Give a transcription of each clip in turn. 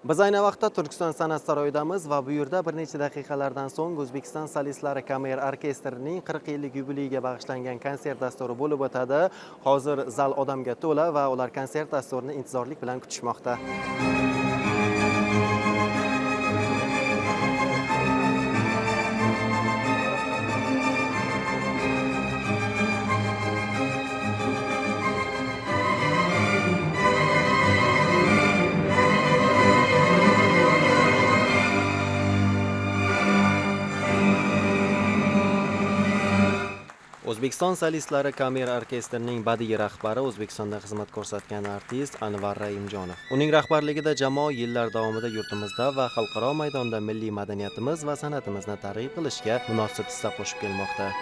Biz ayni vaqtda Turkiston san'at saroyidamiz va bu yerda bir necha daqiqalardan so'ng O'zbekiston solistlari kamera orkestrining 40 yillik yubileyiga bag'ishlangan konsert dasturi bo'lib o'tadi. Hozir zal odamga to'la va ular konsert dasturini intizorlik bilan kutishmoqda. O'zbekiston solistlari kamera orkestrining badiiy rahbari O'zbekistonda xizmat ko'rsatgan artist Anvar Raimjonov. Uning rahbarligida jamoa yillar davomida yurtimizda va xalqaro maydonda milliy madaniyatimiz va san'atimizni targ'ib qilishga munosib hissa qo'shib kelmoqda.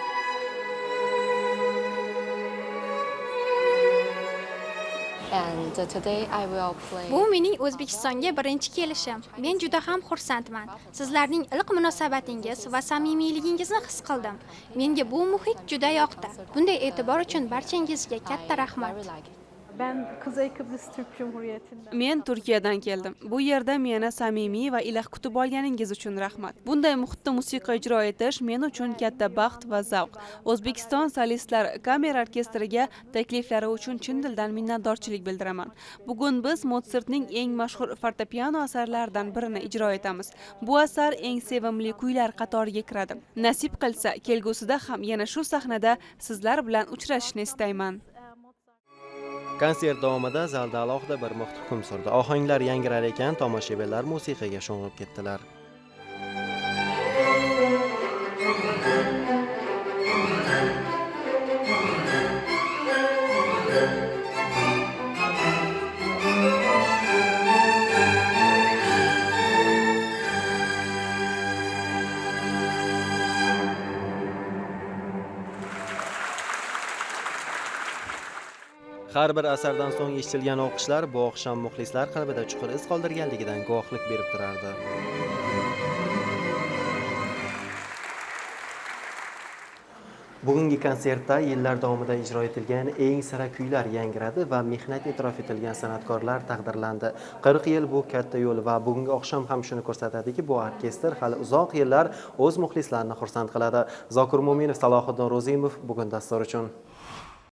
Bu mening O'zbekistonga birinchi kelishim. Men juda ham xursandman. Sizlarning iliq munosabatingiz va samimiyligingizni his qildim. Menga bu muhit juda yoqdi. Bunday e'tibor uchun barchangizga katta rahmat. Ben Kuzey Kıbrıs Türk Cumhuriyeti'nden. Men Turkiyadan keldim. Bu yerda meni samimiy va iliq kutib olganingiz uchun rahmat. Bunday muhitda musiqa ijro etish men uchun katta baxt va zavq. O'zbekiston solistlar kamera orkestriga takliflari uchun chin dildan minnatdorchilik bildiraman. Bugun biz Mozartning eng mashhur fortepiano asarlaridan birini ijro etamiz. Bu asar eng sevimli kuylar qatoriga kiradi. Nasib qilsa, kelgusida ham yana shu sahnada sizlar bilan uchrashishni istayman. Konsert davomida zalda alohida bir muhit hukm surdi. Ohanglar yangirar ekan, tomoshabinlar musiqaga sho'ng'ib ketdilar. Har bir asardan so'ng eshitilgan o'qishlar bu oqshom muxlislar qalbida chuqur iz qoldirganligidan guvohlik berib turardi. Bugungi konsertda yillar davomida ijro etilgan eng sara kuylar yangiradi va mehnat e'tirof etilgan san'atkorlar taqdirlandi. 40 yil bu katta yo'l va bugungi oqshom ham shuni ko'rsatadiki, bu orkestr hali uzoq yillar o'z muxlislarini xursand qiladi. Zokir Mo'minov, Salohiddin Ro'zimov bugun dastur uchun